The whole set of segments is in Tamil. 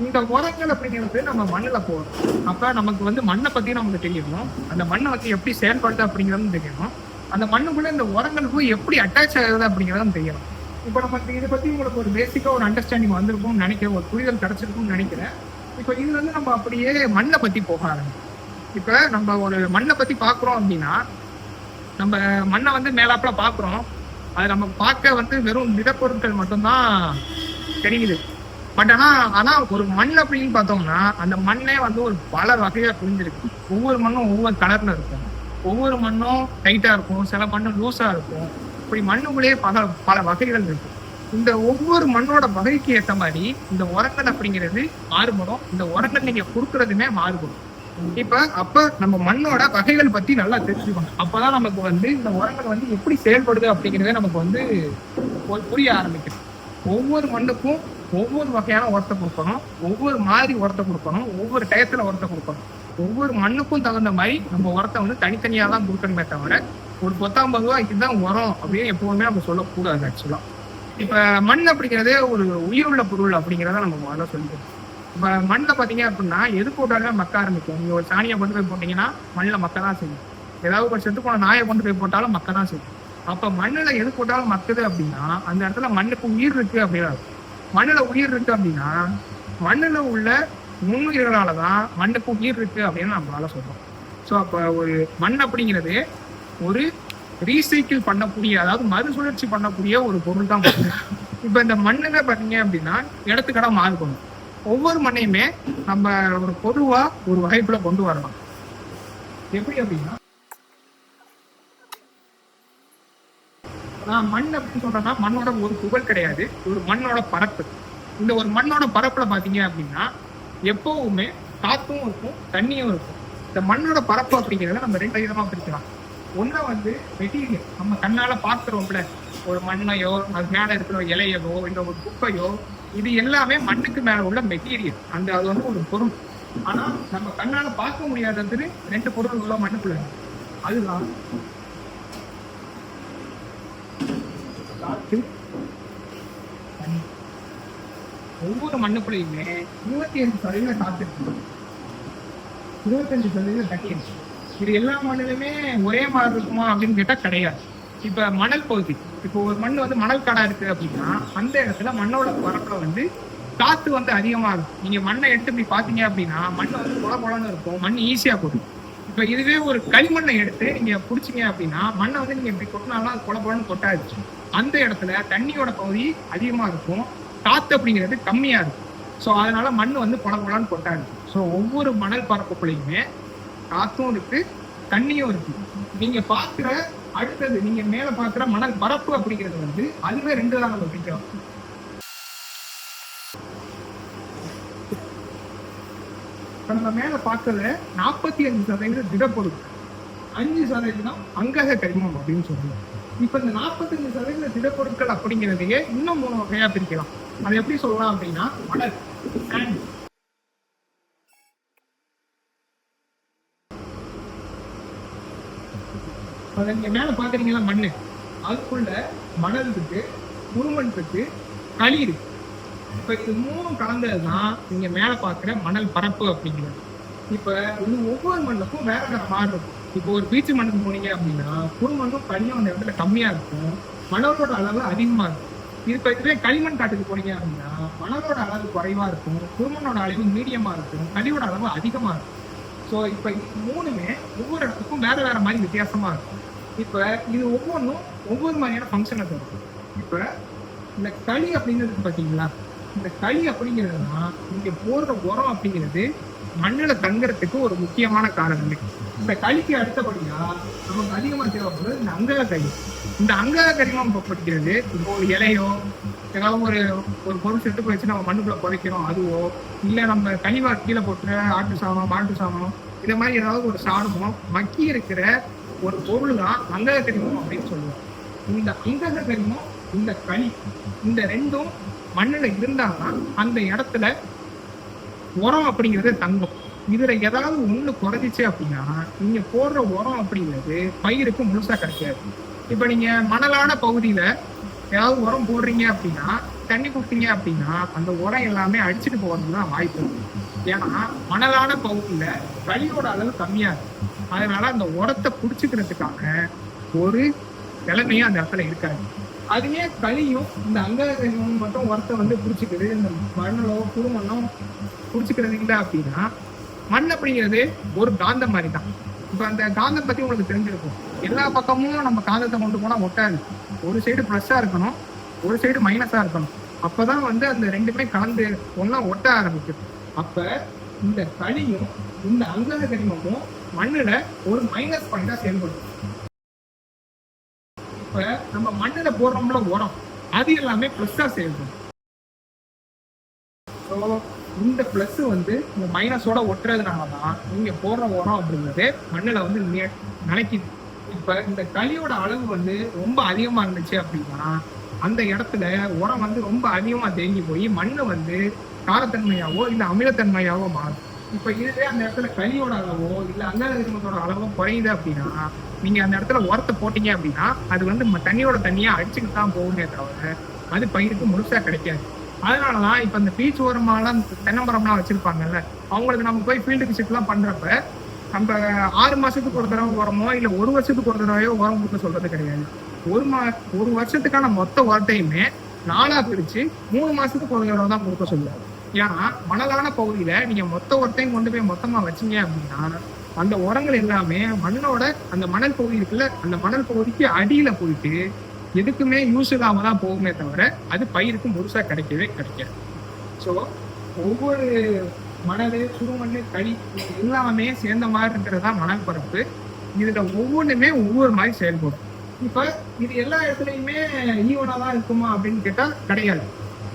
இந்த உரங்கள் அப்படிங்கிறது நம்ம மண்ணுல போறோம். அப்ப நமக்கு வந்து மண்ணை பத்தி நமக்கு தெரியணும். அந்த மண்ணை வந்து எப்படி செயல்படுது அப்படிங்கிறதும் தெரியணும். அந்த மண்ணுக்குள்ள இந்த உரங்கள் போய் எப்படி அட்டாச் ஆகுது அப்படிங்கிறதும் தெரியணும். இப்ப நமக்கு இதை பத்தி உங்களுக்கு ஒரு பேசிக்கா ஒரு அண்டர்ஸ்டாண்டிங் வந்திருக்கும்னு நினைக்கிறேன், ஒரு புரிதல் கிடைச்சிருக்கும்னு நினைக்கிறேன். இப்ப இதுல இருந்து நம்ம அப்படியே மண்ணை பத்தி போக ஆரம்பிக்கும். இப்ப நம்ம ஒரு மண்ணை பத்தி பாக்குறோம் அப்படின்னா, நம்ம மண்ணை வந்து மேலாப்புல பாக்குறோம். அது நம்ம பார்க்க வந்து வெறும் திடப்பொருட்கள் மட்டும்தான் தெரியுது. பட் ஆனா ஒரு மண் அப்படின்னு பார்த்தோம்னா அந்த மண்ணே வந்து ஒரு பல வகையா பிரிஞ்சிருக்கு. ஒவ்வொரு மண்ணும் ஒவ்வொரு கலர்ல இருக்கும். ஒவ்வொரு மண்ணும் டைட்டா இருக்கும், சில மண்ணு லூஸா இருக்கும். இப்படி மண்ணுக்குள்ளேயே பல பல வகைகள் இருக்கு. இந்த ஒவ்வொரு மண்ணோட வகைக்கு ஏற்ற மாதிரி இந்த உரங்கள் அப்படிங்கிறது மாறுபடும். இந்த உரங்கள் நீங்க கொடுக்கறதுமே மாறுபடும். அப்ப நம்ம மண்ணோட வகைகள் பத்தி நல்லா தெரிஞ்சுக்கணும். அப்பதான் நமக்கு வந்து இந்த உரங்கள் வந்து எப்படி செயல்படுது அப்படிங்கிறத நமக்கு வந்து புரிய ஆரம்பிக்கும். ஒவ்வொரு மண்ணுக்கும் ஒவ்வொரு வகையான உரத்தை கொடுக்கணும், ஒவ்வொரு மாதிரி உரத்தை கொடுக்கணும், ஒவ்வொரு டயத்துல உரத்தை கொடுக்கணும். ஒவ்வொரு மண்ணுக்கும் தகுந்த மாதிரி நம்ம உரத்தை வந்து தனித்தனியா தான் கொடுக்கணுமே தவிர ஒரு 10-50 ரூபா இதுதான் உரம் அப்படின்னு எப்பவுமே நம்ம சொல்லக்கூடாது. ஆக்சுவலா இப்ப மண் அப்படிங்கிறதே ஒரு உயிருள்ள பொருள் அப்படிங்கிறத நம்ம முதல்ல சொல்லிக்கணும். இப்ப மண்ணில் பாத்தீங்க அப்படின்னா எது போட்டாலுமே மக்க ஆரம்பிக்கும். நீங்க ஒரு சாணியை கொண்டு போய் போட்டீங்கன்னா மண்ணில் மக்க தான் செய்யும். ஏதாவது ஒரு செத்து போன நாயை கொண்டு போய் போட்டாலும் மக்க தான் செய்யும். அப்ப மண்ணுல எது போட்டாலும் மக்குது அப்படின்னா அந்த இடத்துல மண்ணுக்கு உயிர் இருக்கு அப்படின்னா, மண்ணுல உயிர் இருக்கு அப்படின்னா மண்ணுல உள்ள நுண்ணுயிர்களாலதான் மண்ணுக்கு உயிர் இருக்கு அப்படின்னு நம்மளால சொல்றோம். ஸோ அப்ப ஒரு மண் அப்படிங்கிறது ஒரு ரீசைக்கிள் பண்ணக்கூடிய, அதாவது மறுசுழற்சி பண்ணக்கூடிய ஒரு பொருள் தான் மண். இப்ப இந்த மண்ணுல பாத்தீங்க அப்படின்னா இடத்துக்கடை மாறுபடும். ஒவ்வொரு மண்ணையுமே நம்ம ஒரு பொதுவா ஒரு வகைக்குள்ள கொண்டு வரலாம். எப்படி அப்படின்னா மண் அப்படின்னு சொல்றேன்னா மண்ணோட ஒரு துகள் கிடையாது, ஒரு மண்ணோட பரப்பு. இந்த ஒரு மண்ணோட பரப்புல பாத்தீங்க அப்படின்னா எப்பவுமே காத்தும் இருக்கும், தண்ணியும் இருக்கும். இந்த மண்ணோட பரப்பு அப்படிங்கிறத நம்ம 2 விதமா பிரிக்கலாம். ஒண்ணு வந்து மெட்டீரியல், நம்ம கண்ணால பாக்குறோம்ல, ஒரு மண்ணையோ அது மேல இருக்கிற இலையவோ இல்ல ஒரு குப்பையோ, இது எல்லாமே மண்ணுக்கு மேல உள்ள மெட்டீரியல். அது வந்து ஒரு பொருள். ஆனா நம்ம கண்ணால பார்க்க முடியாதது 2 பொருள் உள்ள மண்ணுக்குள்ள. அதுதான் காற்று, தண்ணி. ஒவ்வொரு மண்ணுக்குள்ளயுமே 25% காற்று இருக்கு, 25% தண்ணி இருக்கு. இது எல்லா மண்ணிலுமே ஒரே மாதிரி இருக்குமா அப்படின்னு கேட்டா கிடையாது. இப்ப மணல் பகுதி, இப்போ ஒரு மண் வந்து மணல் காடா இருக்கு அப்படின்னா அந்த இடத்துல மண்ணோட பரப்புல வந்து காத்து வந்து அதிகமா இருக்கும். நீங்க மண்ணை எடுத்து இப்படி பாத்தீங்க அப்படின்னா மண் வந்து குளன்னு இருக்கும், மண் ஈஸியா போடும். இப்ப இதுவே ஒரு களிமண்ணை எடுத்து நீங்க புடிச்சிங்க அப்படின்னா மண்ணை வந்து நீங்க இப்படி கொட்டினாலும் அது குளன்னு கொட்டாச்சு. அந்த இடத்துல தண்ணியோட பகுதி அதிகமா இருக்கும், காத்து அப்படிங்கிறது கம்மியா இருக்கும். ஸோ அதனால மண் வந்து குளன்னு கொட்டாது. ஸோ ஒவ்வொரு மணல் பரப்புக்குள்ளயுமே காத்தும் இருக்கு, தண்ணியும் இருக்கு. நீங்க பாக்குற அடுத்தது நீங்க மேல பாக்குற மணல் பரப்பு அப்படிங்கிறது வந்து அதுவே 2 தான் நம்ம பிடிக்கிறோம். நம்ம மேல பார்க்கறது 45% திடப்பொருள், 5% அங்கக கரிமம் அப்படின்னு சொல்லுவோம். இப்ப இந்த 45% திடப்பொருட்கள் அப்படிங்கிறதையே இன்னும் 3 வகையா பிரிக்கலாம். அதை எப்படி சொல்லலாம் அப்படின்னா மணல், சாண்ட். நீங்க மேல பாக்குறீங்களா மண்ணு, அதுக்குள்ள மணல் இருக்கு, முழுமண் இருக்கு, களி இருக்கு. இப்ப இது 3 கலந்ததுதான் நீங்க மேல பாக்குற மணல் பரப்பு அப்படிங்கிறது. இப்ப இது ஒவ்வொரு மண்ணுக்கும் வேற வேற மாதிரி இருக்கும். இப்போ ஒரு பீச்சு மண்ணுக்கு போனீங்க அப்படின்னா குறுமண்ணும் களியும் அந்த இடத்துல கம்மியா இருக்கும், மணலோட அளவு அதிகமா இருக்கும். இதுவே களிமண் காட்டுக்கு போனீங்க அப்படின்னா மணலோட அளவு குறைவா இருக்கும், குறுமண்ணோட அளவு மீடியமா இருக்கும், களியோட அளவு அதிகமா இருக்கும். ஸோ இப்ப இது 3மே ஒவ்வொரு இடத்துக்கும் வேற வேற மாதிரி வித்தியாசமா இருக்கும். இப்ப இது ஒவ்வொன்றும் ஒவ்வொரு மாதிரியான ஃபங்க்ஷனை தரும். இப்ப இந்த களி அப்படிங்கிறது பாத்தீங்களா, இந்த களி அப்படிங்கிறதுனா இங்க போடுற உரம் அப்படிங்கிறது மண்ணுல தங்குறதுக்கு ஒரு முக்கியமான காரணமே. இந்த களிக்கு அடுத்தபடியா நமக்கு அதிகமா தேவைப்படுறது இந்த அங்கக கரிமம். இந்த அங்கக கரிமம் படிக்கிறது இப்போ ஒரு இலையோ ஏதாவது ஒரு பொருள் செட்டு போயிடுச்சு நம்ம மண்ணுக்குள்ள புதைக்கிறோம், அதுவோ இல்ல நம்ம கனிவா கீழே போட்டுற ஆட்டு சாணம், மாட்டு சாணம், இந்த மாதிரி ஏதாவது ஒரு சாணமோ மக்கி இருக்கிற ஒரு பொருள் தான் அங்கக கரிமம் அப்படின்னு சொல்லுவோம். இந்த அங்கக கரிமம், இந்த களி, இந்த 2ம் மண்ணுல இருந்தாதான் அந்த இடத்துல உரம் அப்படிங்கிறது தங்கும். இதுல ஏதாவது ஒண்ணு குறைஞ்சிச்சு அப்படின்னா நீங்க போடுற உரம் அப்படிங்கிறது பயிருக்கு முழுசா கிடைக்காது. இப்ப நீங்க மணலான பகுதியில ஏதாவது உரம் போடுறீங்க அப்படின்னா தண்ணி கொடுத்தீங்க அப்படின்னா அந்த உரம் எல்லாமே அடிச்சுட்டு போகிறதுக்கு தான் வாய்ப்பு இருக்கு. ஏன்னா மணலான பகுதியில களியோட அளவு கம்மியா இருக்கு. அதனால அந்த உரத்தை புடிச்சுக்கிறதுக்காக ஒரு நிலைமையும் அந்த இடத்துல இருக்காது. அதுவே களியும் இந்த அங்கமும் மட்டும் உரத்தை வந்து புடிச்சுக்குது, இந்த மண்ணலோ புதுமண்ணோ புடிச்சுக்கிறது இல்லை அப்படின்னா மண் அப்படிங்கிறது ஒரு காந்தம் மாதிரி தான். இப்ப அந்த காந்தம் பத்தி உங்களுக்கு தெரிஞ்சிருக்கும். எல்லா பக்கமும் நம்ம காந்தத்தை கொண்டு போனா ஒட்டாது. ஒரு சைடு ப்ளஸ்ஸா இருக்கணும், ஒரு சைடு மைனஸா இருக்கணும். அப்பதான் வந்து அந்த ரெண்டுமே கலந்து ஒன்னா ஒட்ட ஆரம்பிக்கும். அப்ப இந்த களியும் இந்த அங்கக கனிமமும் மண்ணுல ஒரு மைனஸ் பாயிண்டா செயல்படும். இப்ப நம்ம மண்ணுல போடுறோம்ல உரம், அது எல்லாமே பிளஸ்ஸா செயல்படும். இந்த பிளஸ் வந்து இந்த மைனஸோட ஒட்டுறதுனாலதான் நீங்க போடுற உரம் அப்படிங்கிறது மண்ணுல வந்து நிலைக்குது. இப்ப இந்த களியோட அளவு வந்து ரொம்ப அதிகமா இருந்துச்சு அப்படின்னா அந்த இடத்துல உரம் வந்து ரொம்ப அதிகமா தேங்கி போய் மண்ணு வந்து காரத்தன்மையாவோ இல்ல அமிலத்தன்மையாவோ மாறும். இப்ப இதுவே அந்த இடத்துல களியோட அளவோ இல்ல அங்கக அளவோ குறையுது அப்படின்னா நீங்க அந்த இடத்துல உரத்தை போட்டீங்க அப்படின்னா அது வந்து தண்ணியோட தண்ணியா அடிச்சுக்கிட்டு தான் போகுமே தவிர அது பயிருக்கு முழுசா கிடைக்காது. அதனாலதான் இப்ப இந்த பீச் ஓரமாலாம் தென்னமரம்லாம் வச்சிருப்பாங்கல்ல, அவங்களுக்கு நம்ம போய் ஃபீல்டு விசிட் எல்லாம் பண்றப்ப நம்ம 6 மாசத்துக்கு ஒரு தடவை உரமோ இல்ல 1 வருஷத்துக்கு ஒரு தடவையோ உரம் கொடுக்க சொல்றது கிடையாது. ஒரு வருஷத்துக்கான மொத்த உரத்தையுமே 4ஆ பிரிச்சு 3 மாசத்துக்கு ஒரு தடவை தான் கொடுக்க சொல்லுவோம். ஏன்னா மணலான பகுதியில நீங்க மொத்த உரத்தையும் கொண்டு போய் மொத்தமா வச்சீங்க அப்படின்னா அந்த உரங்கள் எல்லாமே மண்ணோட அந்த மணல் பகுதி இருக்குல்ல, அந்த மணல் பகுதிக்கு அடியில போயிட்டு எதுக்குமே யூஸ் இல்லாம தான் போகுமே தவிர அது பயிருக்கு முழுசா கிடைக்கவே கிடைக்காது. ஸோ ஒவ்வொரு மணல், சுடுமண், களி எல்லாமே சேர்ந்த மாதிரி இருக்கிறதா மணல் பரப்பு. இதுல ஒவ்வொன்றுமே ஒவ்வொரு மாதிரி செயல்படும். இப்ப இது எல்லா இடத்துலயுமே ஈவனா தான் இருக்குமா அப்படின்னு கேட்டா கிடையாது.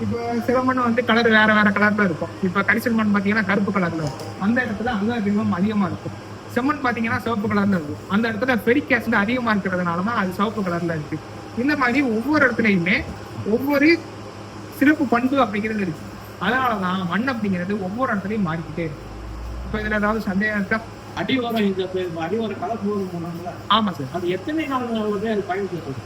இப்ப சில மண் வந்து கலர் வேற வேற கலர்ல இருக்கும். இப்ப கரிசல் மண் பாத்தீங்கன்னா கருப்பு கலர்ல இருக்கும், அந்த இடத்துல அங்ககம் அதிகமா இருக்கும். செம்மண் பாத்தீங்கன்னா சிவப்பு கலர்ல இருக்கும், அந்த இடத்துல ஃபெரிக் ஆசிட் அதிகமா இருக்கிறதுனாலதான் அது சிவப்பு கலர்ல இருக்கு. இந்த மாதிரி ஒவ்வொரு இடத்துலயுமே ஒவ்வொரு சிறப்பு பண்பு அப்படிங்கிறது இருக்கு. அதனாலதான் மண் அப்படிங்கிறது ஒவ்வொரு இடத்துலயும் மாறிக்கிட்டே இருக்கு. இப்ப இதுல ஏதாவது சந்தேகம் இருக்கா? அடிவாரம் இந்த அடிவார கலர் போடுறாங்க. ஆமா சார். அது எத்தனை நாள் அது பயன்படுத்துறது?